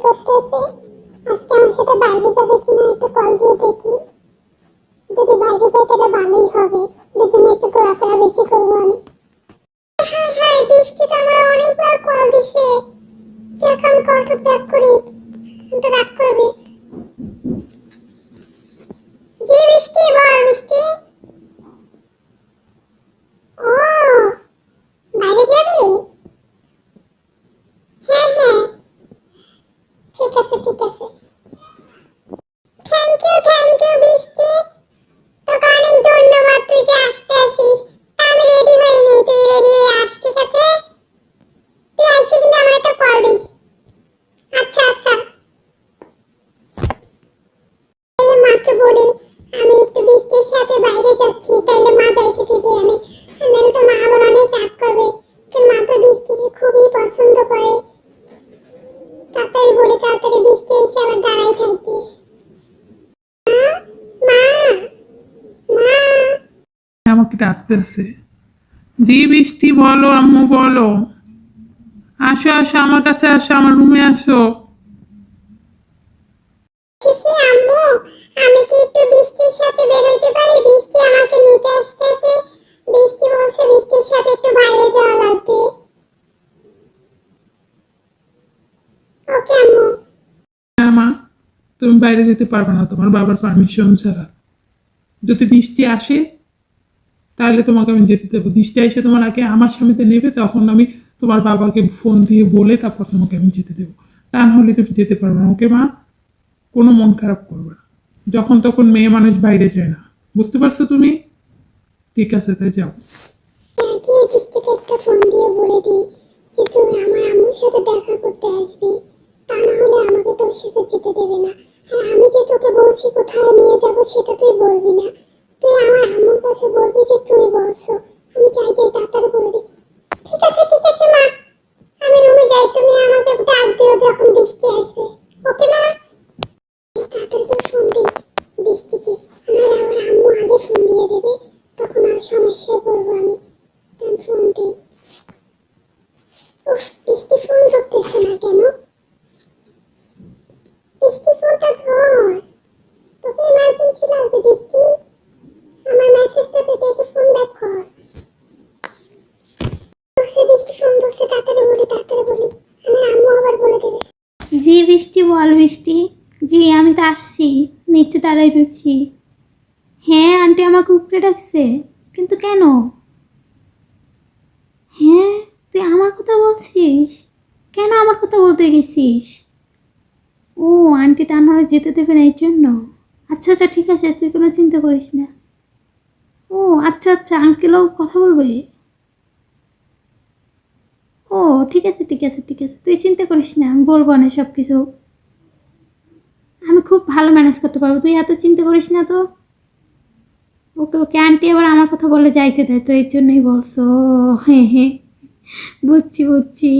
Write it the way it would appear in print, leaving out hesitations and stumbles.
করতেছে। আজকে আমার সাথে বাইরে যাবে কিনা একটু কল দিয়ে দেখি। যদি বাইরে যায় তাহলে ভালোই হবে, দুজনে একটু ঘোরাফেরা বেশি করবো আমি। হ্যাঁ হ্যাঁ, বৃষ্টি তো আমার অনেকবার কল দিছে। যাক আমি কলটা ব্যাক করি, কিন্তু রাগ করবে। জি বৃষ্টি, বল বৃষ্টি। ও, বাইরে যাবি? হ্যাঁ হ্যাঁ, ঠিক আছে ঠিক আছে। থ্যাংক ইউ বৃষ্টি, তোকে অনেক ধন্যবাদ, তুই যে আসতে আসিস। আমি রেডি হইনি, তুই রেডি হয়ে আস, ঠিক আছে? তুই আসি কিন্তু আমার একটা কল দিস। আচ্ছা আচ্ছা। এই মাকে বলি আমি একটু বৃষ্টির সাথে বাইরে যাচ্ছি, তাইলে মা যাইতে দিবে। আমি নাহলে তো মা আবার অনেক রাগ করবে, কারণ মা তো বৃষ্টিকে খুবই পছন্দ করে। তাড়াতাড়ি বলে তাড়াতাড়ি বৃষ্টি এসে আবার দাঁড়াই থাকবে। মা মা। আমাকে ডাকতেছে। জি বৃষ্টি, বলো আম্মু বলো। আসো আসো, আমার কাছে আসো, আমার রুমে আসো। ঠিকই আম্মু, আমি কি একটু বৃষ্টির সাথে বের হইতে পারি? বৃষ্টি আমাকে নিতে আসতেছে। বৃষ্টি বলছে বৃষ্টির সাথে একটু বাইরে যাওয়া লাগবে। ওকে আম্মু। হ্যাঁ মা, তুমি বাইরে যেতে পারবে না তোমার বাবার পারমিশন ছাড়া। যদি বৃষ্টি আসে তাহলে তোমাকে আমি যেতে দেবো। বৃষ্টি এসে তোমার আগে আমার সামনে নেবে, তখন আমি তোমার বাবাকে ফোন দিয়ে বলে তারপর তোমাকে আমি যেতে দেবো। তা না হলে তুমি যেতে পারবে না। ওকে মা, কোনো মন খারাপ করবে না। যখন তখন মেয়ে মানুষ বাইরে যায় না, বুঝতে পারছো তুমি? ঠিক আছে, তাই যাও। আগে বৃষ্টিকে একটা ফোন দিয়ে বলে দিই যে তুই আমার আম্মুর সাথে দেখা করতে আসবি, তা না হলে আমাকে তোর সাথে যেতে দেবে না। আর আমি যে তোকে বলছি কোথায় নিয়ে যাব সেটা তুই বলবি না, তুই আমার আম্মুর কাছে বলবি যে তুই বলছো। আমি চাই যে তাড়াতাড়ি বলে দিই। ঠিক আছে মা, আমি রুমে যাই, তুমি আমাকে ডাক দিও যখন বৃষ্টি আসবে। ওকে মা। তাড়াতাড়ি করে ফোন দিই বৃষ্টিকে, নাহলে আমার আম্মু আগে ফোন দিয়ে দেবে, তখন আর সমস্যায় পড়বো আমি। আমি ফোন দিই। উফ, বৃষ্টি ফোন ধরতেছে না কেন? বৃষ্টি ফোনটা ধর, তোকে ইমার্জেন্সি লাগবে বৃষ্টি। আমার মেসেজটাতে দেখে ফোন ব্যাক কর। ধরছে বৃষ্টি, ফোন ধরছে, তাড়াতাড়ি বলি, আমার আম্মু আবার বলে দেবে। জি বৃষ্টি, বল বৃষ্টি। জি আমি তো আসছি, নিচে দাঁড়াই রয়েছি। হ্যাঁ আন্টি আমাকে উপরে ডাকছে, কিন্তু কেন? হ্যাঁ, তুই আমার কথা বলছিস? কেন আমার কথা বলতে গেছিস? ও, আন্টি তা নাহলে যেতে দেবে না এই জন্য। আচ্ছা আচ্ছা ঠিক আছে, তুই কোনো চিন্তা করিস না। ও আচ্ছা আচ্ছা, আঙ্কেলও কথা বলবে? ও ঠিক আছে ঠিক আছে ঠিক আছে, তুই চিন্তা করিস না, আমি বলবো না সব কিছু। আমি খুব ভালো ম্যানেজ করতে পারবো, তুই এত চিন্তা করিস না তো। ওকে ওকে, আন্টি আবার আমার কথা বলে যাইতে দেয় তো, এর জন্যই বলছো। হ্যাঁ হ্যাঁ, বুঝছি বুঝছি।